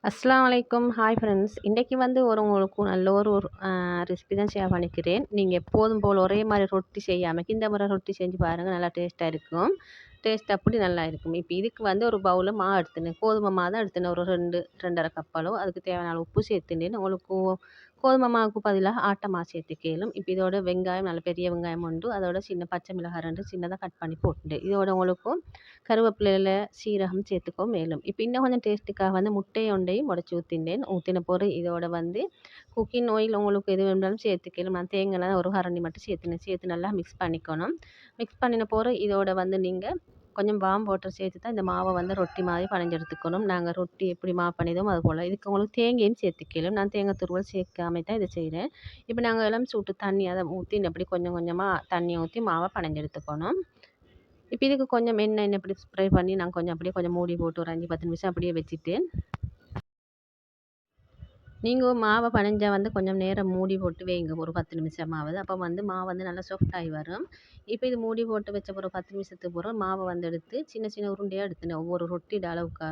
அஸ்ஸலாமு அலைக்கும். Hi friends. இன்றைக்கி வந்து உங்களுக்கு நல்ல ஒரு ரெசிபி தான் ஷேர் பண்ணிக்கிறேன். நீங்கள் எப்போதும் போல் ஒரே மாதிரி ரொட்டி செய்யாமல் இந்த முறை ரொட்டி செஞ்சு பாருங்கள். நல்லா டேஸ்ட்டாக இருக்கும். டேஸ்ட் அப்படி நல்லா இருக்கும். இப்போ இதுக்கு வந்து ஒரு பவுலில் மாவு எடுத்துனேன். கோதுமை மாவு தான் எடுத்துனேன். ஒரு 2 கப் அளவு. அதுக்கு தேவையான அளவு உப்பு சேர்த்துனேன். உங்களுக்கு கோதுமை மாவுக்கு பதிலாக ஆட்டை மாவு சேர்த்துக்கலும். இப்போ இதோட வெங்காயம் நல்ல பெரிய வெங்காயம் உண்டு. அதோட சின்ன பச்சை மிளகாய் 2 சின்னதாக கட் பண்ணி போட்டுட்டேன். இதோட உங்களுக்கும் கருவேப்பிலையில் சீரகம் சேர்த்துக்கோ மேலும். இப்போ இன்னும் கொஞ்சம் டேஸ்ட்டுக்காக வந்து முட்டையை ஒன்றையும் உடச்சி ஊற்றினேன். ஊற்றின பிறகு இதோட வந்து குக்கிங் ஆயில் உங்களுக்கு எது வேண்டாலும் சேர்த்துக்கலும். நான் தேங்காய் ஒரு கரண்டி மட்டும் சேர்த்துனேன். சேர்த்து நல்லா மிக்ஸ் பண்ணிக்கணும். மிக்ஸ் பண்ணின பிறகு இதோட வந்து நீங்கள் கொஞ்சம் வார்ம் வாட்டர் சேர்த்து தான் இந்த மாவை வந்து ரொட்டி மாதிரி பனைஞ்சு எடுத்துக்கணும். நாங்கள் ரொட்டி எப்படி மாவு பண்ணிதோமோ அது போல். இதுக்கு உங்களுக்கு தேங்காயும் சேர்த்துக்கலும். நான் தேங்காய் துருவல் சேர்க்காம தான் இதை செய்கிறேன். இப்போ நாங்கள் எல்லாம் சூட்டு தண்ணி அதை ஊற்றி அப்படி கொஞ்சம் கொஞ்சமாக தண்ணி ஊற்றி மாவை பனைஞ்சு எடுத்துக்கணும். இப்போ இதுக்கு கொஞ்சம் எண்ணெய் இப்படி ஸ்ப்ரே பண்ணி நான் கொஞ்சம் அப்படியே கொஞ்சம் மூடி போட்டு ஒரு 5-10 நிமிஷம் அப்படியே வச்சுட்டேன். நீங்கள் மாவை பனைஞ்சா வந்து கொஞ்சம் நேரம் மூடி போட்டு வைங்க, ஒரு 10 நிமிஷமாவது. அப்போ வந்து மாவு வந்து நல்லா சாஃப்டாகி வரும். இப்போ இது மூடி போட்டு வச்ச ஒரு 10 நிமிஷத்துக்கு பிறகு மாவை வந்து எடுத்து சின்ன சின்ன உருண்டையாக எடுத்துனேன். ஒவ்வொரு ரொட்டியோட அளவுக்கு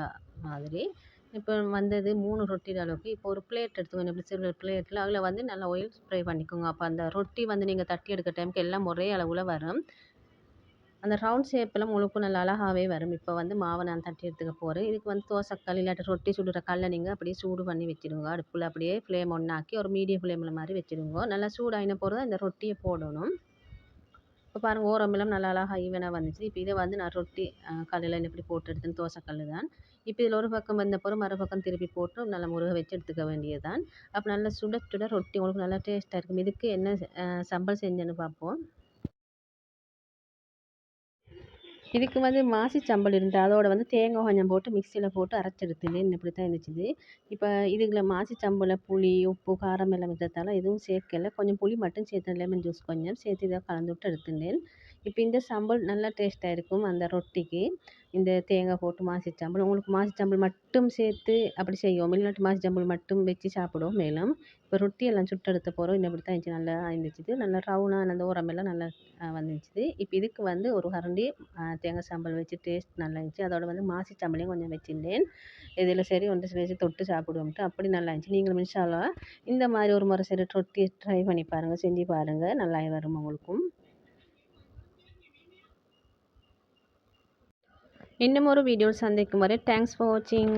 மாதிரி. இப்போ வந்தது 3 ரொட்டியோட அளவுக்கு. இப்போ ஒரு பிளேட் எடுத்துக்கோங்க. இப்படி சில்வர் பிளேட்டில் அதில் வந்து நல்லா ஆயில் ஸ்ப்ரே பண்ணிக்கோங்க. அப்போ அந்த ரொட்டி வந்து நீங்கள் தட்டி எடுக்கிற டைமுக்கு எல்லாம் ஒரே அளவில் வரும். அந்த ரவுண்ட் ஷேப்பில் முழுக்கும் நல்லா அழகாகவே வரும். இப்போ வந்து மாவை நான் தட்டி எடுத்துக்க போகிறேன். இதுக்கு வந்து தோசைக்கல் இல்லாட்டி ரொட்டி சுடுற கல்லை நீங்கள் அப்படியே சூடு பண்ணி வச்சுடுங்க. அடுப்பில் அப்படியே ஃப்ளேம் ஒன்னாக்கி ஒரு மீடியம் ஃப்ளேமில் மாதிரி வச்சுடுங்க. நல்லா சூடாயின பிறகு தான் இந்த ரொட்டியை போடணும். இப்போ பாருங்கள், ஓரமெல்லாம் நல்லா அழகாக ஈவனாக வந்துச்சு. இப்போ இதை வந்து நான் ரொட்டி கல்லில் இப்படி போட்டு எடுத்தேன். தோசைக்கல் தான். இப்போ இதில் ஒரு பக்கம் வந்த பிறகு மறுபக்கம் திருப்பி போட்டு நல்லா முருக வச்சு எடுத்துக்க வேண்டியது தான். அப்போ நல்லா சுட சுட ரொட்டி உங்களுக்கு நல்லா டேஸ்ட்டாக இருக்கும். இதுக்கு என்ன சம்பல் செஞ்சேன்னு பார்ப்போம். இதுக்கு வந்து மாசி சம்பல் இருந்து அதோட வந்து தேங்காய் கொஞ்சம் போட்டு மிக்சியில் போட்டு அரைச்சி எடுத்துனேன். இப்படி தான் இருந்துச்சு. இப்போ இதுக்குள்ள மாசி சம்பல் புளி, உப்பு, காரம் எல்லாம் விட்டதால எதுவும் சேர்க்கல. கொஞ்சம் புளி மட்டும் சேர்த்தேன். லெமன் ஜூஸ் கொஞ்சம் சேர்த்து இதை கலந்து விட்டு எடுத்துனேன். இப்போ இந்த சம்பல் நல்லா டேஸ்ட்டாக இருக்கும் அந்த ரொட்டிக்கு. இந்த தேங்காய் போட்டு மாசி சம்பல் உங்களுக்கு மாசி சம்பல் மட்டும் சேர்த்து அப்படி செய்வோம். இல்லாட்டி மாசி சம்பல் மட்டும் வச்சு சாப்பிடுவோம். மேலும் இப்போ ரொட்டி எல்லாம் சுட்டு எடுத்த போகிறோம். இன்னும் இப்படி தான் இருந்துச்சு. நல்லா இருந்துச்சு. நல்லா ரவுனாக அந்த ஓரமெல்லாம் நல்லா வந்துச்சு. இப்போ இதுக்கு வந்து ஒரு கரண்டி தேங்காய் சாம்பல் வச்சு டேஸ்ட் நல்லா இருந்துச்சு. அதோட வந்து மாசி சாம்பலையும் கொஞ்சம் வச்சுருந்தேன். இதில் சரி ஒன்று வச்சு தொட்டு சாப்பிடுவோம்ட்டு அப்படி நல்லா இருந்துச்சு. நீங்களும் இன்ஷா அல்லாஹ் இந்த மாதிரி ஒரு முறை சரி ரொட்டி ட்ரை பண்ணி பாருங்கள், செஞ்சு பாருங்கள், நல்லா வரும் உங்களுக்கும். இன்னும் ஒரு வீடியோ சந்திக்கும் வரை தேங்க்ஸ் ஃபார் வாட்சிங்.